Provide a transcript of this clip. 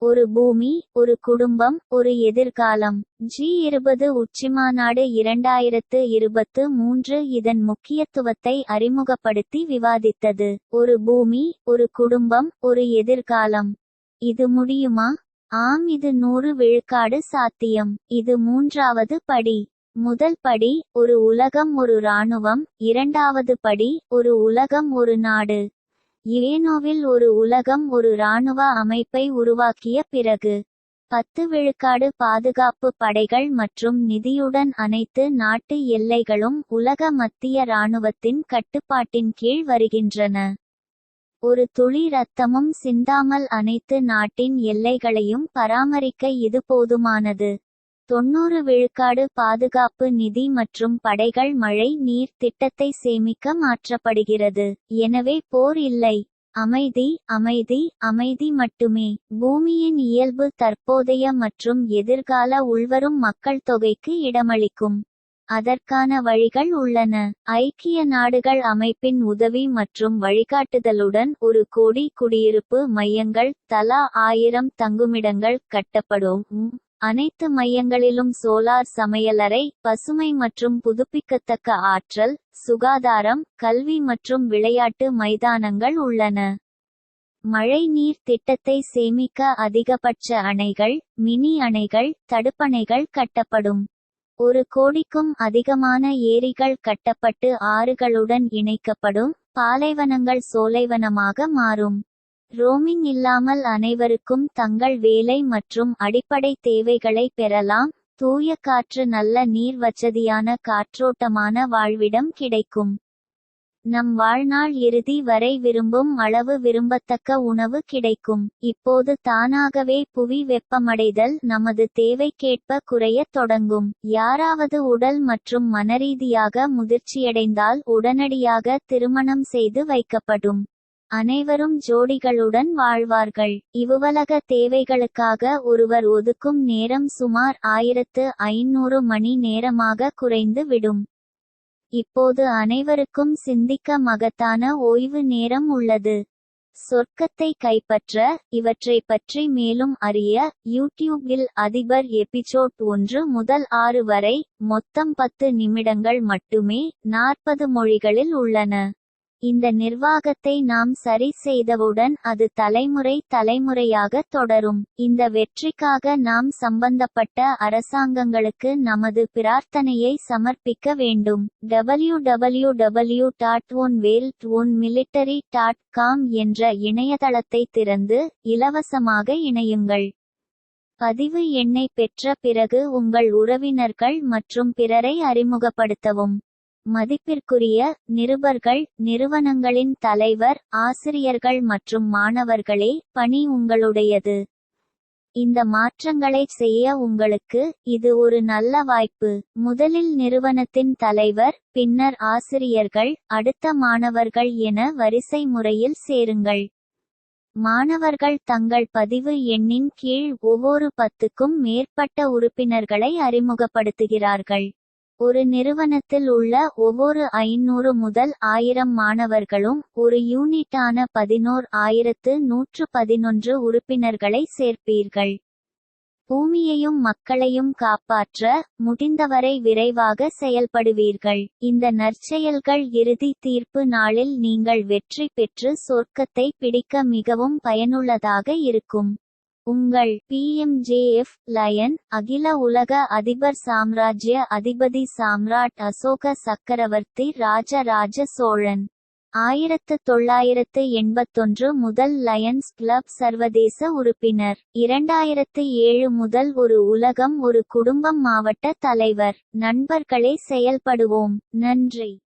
ஒரு பூமி, ஒரு குடும்பம், ஒரு எதிர்காலம். G20 உச்சிமாநாடு 2023 இதன் முக்கியத்துவத்தை அறிமுகப்படுத்தி விவாதித்தது. ஒரு பூமி, ஒரு குடும்பம், ஒரு எதிர்காலம். இது முடியுமா? ஆம், இது 100 விழுக்காடு சாத்தியம். இது மூன்றாவது படி. முதல் படி, ஒரு உலகம் ஒரு இராணுவம். இரண்டாவது படி, ஒரு உலகம் ஒரு நாடு. யுஎன்ஓவில் ஒரு உலகம் ஒரு இராணுவ அமைப்பை உருவாக்கிய பிறகு 10 விழுக்காடு பாதுகாப்பு படைகள் மற்றும் நிதியுடன் அனைத்து நாட்டு எல்லைகளும் உலக மத்திய இராணுவத்தின் கட்டுப்பாட்டின் கீழ் வருகின்றன. ஒரு துளி இரத்தமும் சிந்தாமல் அனைத்து நாட்டின் எல்லைகளையும் பராமரிக்க இது போதுமானது. 90 விழுக்காடு பாதுகாப்பு நிதி மற்றும் படைகள் மழை நீர் திட்டத்தை சேமிக்க மாற்றப்படுகிறது. எனவே போர் இல்லை. அமைதி, அமைதி, அமைதி மட்டுமே. பூமியின் இயல்பு தற்போதைய மற்றும் எதிர்கால உள்வரும் மக்கள் தொகைக்கு இடமளிக்கும். அதற்கான வழிகள் உள்ளன. ஐக்கிய நாடுகள் அமைப்பின் உதவி மற்றும் வழிகாட்டுதலுடன் 1 கோடி குடியிருப்பு மையங்கள், தலா 1000 தங்குமிடங்கள் கட்டப்படும். அனைத்து மையங்களிலும் சோலார் சமையலறை, பசுமை மற்றும் புதுப்பிக்கத்தக்க ஆற்றல், சுகாதாரம், கல்வி மற்றும் விளையாட்டு மைதானங்கள் உள்ளன. மழை நீர் திட்டத்தை சேமிக்க அதிகபட்ச அணைகள், மினி அணைகள், தடுப்பணைகள் கட்டப்படும். 1 கோடிக்கும் அதிகமான ஏரிகள் கட்டப்பட்டு ஆறுகளுடன் இணைக்கப்படும். பாலைவனங்கள் சோலைவனமாக மாறும். ரோமிங் இல்லாமல் அனைவருக்கும் தங்கள் வேலை மற்றும் அடிப்படை தேவைகளை பெறலாம். தூய காற்று, நல்ல நீர், வசதியான காற்றோட்டமான வாழ்விடம் கிடைக்கும். நம் வாழ்நாள் இறுதி வரை விரும்பும் அளவு விரும்பத்தக்க உணவு கிடைக்கும். இப்போது தானாகவே புவி வெப்பமடைதல் நமது தேவைக்கேற்ப குறையத் தொடங்கும். யாராவது உடல் மற்றும் மனரீதியாக முதிர்ச்சியடைந்தால் உடனடியாக திருமணம் செய்து வைக்கப்படும். அனைவரும் ஜோடிகளுடன் வாழ்வார்கள். இவ்வுலக தேவைகளுக்காக ஒருவர் ஒதுக்கும் நேரம் சுமார் 1500 மணி நேரமாக குறைந்து விடும். இப்போது அனைவருக்கும் சிந்திக்க மகத்தான ஓய்வு நேரம் உள்ளது. சொர்க்கத்தை கைப்பற்ற. இவற்றை பற்றி மேலும் அறிய யூடியூபில் அதிபர் எபிசோட் 1 முதல் 6 வரை, மொத்தம் 10 நிமிடங்கள் மட்டுமே, 40 மொழிகளில் உள்ளன. இந்த நிர்வாகத்தை நாம் சரி செய்தவுடன் அது தலைமுறை தலைமுறையாக தொடரும். இந்த வெற்றிக்காக நாம் சம்பந்தப்பட்ட அரசாங்கங்களுக்கு நமது பிரார்த்தனையை சமர்ப்பிக்க வேண்டும். www.oneworld-onemilitary.com என்ற இணையதளத்தை திறந்து இலவசமாக இணையுங்கள். பதிவு எண்ணை பெற்ற பிறகு உங்கள் உறவினர்கள் மற்றும் பிறரை அறிமுகப்படுத்தவும். மதிப்பிற்குரிய நிருபர்கள், நிறுவனங்களின் தலைவர், ஆசிரியர்கள் மற்றும் மாணவர்களே, பணி உங்களுடையது. இந்த மாற்றங்களைச் செய்ய உங்களுக்கு இது ஒரு நல்ல வாய்ப்பு. முதலில் நிறுவனத்தின் தலைவர், பின்னர் ஆசிரியர்கள், அடுத்த மாணவர்கள் என வரிசை முறையில் சேருங்கள். மாணவர்கள் தங்கள் பதிவு எண்ணின் கீழ் ஒவ்வொரு 10க்கும் மேற்பட்ட உறுப்பினர்களை அறிமுகப்படுத்துகிறார்கள். ஒரு நிறுவனத்தில் உள்ள ஒவ்வொரு 500 முதல் 1000 மாணவர்களும் ஒரு யூனிட்டான 11,111 உறுப்பினர்களை சேர்ப்பீர்கள். பூமியையும் மக்களையும் காப்பாற்ற முடிந்தவரை விரைவாக செயல்படுவீர்கள். இந்த நற்செயல்கள் இறுதி தீர்ப்பு நாளில் நீங்கள் வெற்றி பெற்று சொர்க்கத்தை பிடிக்க மிகவும் பயனுள்ளதாக இருக்கும். உங்கள் PMJF லயன். அகில உலக அதிபர் சாம்ராஜ்ய அதிபதி சாம்ராட் அசோக சக்கரவர்த்தி ராஜராஜ சோழன். 1981 முதல் லயன்ஸ் கிளப் சர்வதேச உறுப்பினர். 2007 முதல் ஒரு உலகம் ஒரு குடும்பம் மாவட்ட தலைவர். நண்பர்களே, செயல்படுவோம். நன்றி.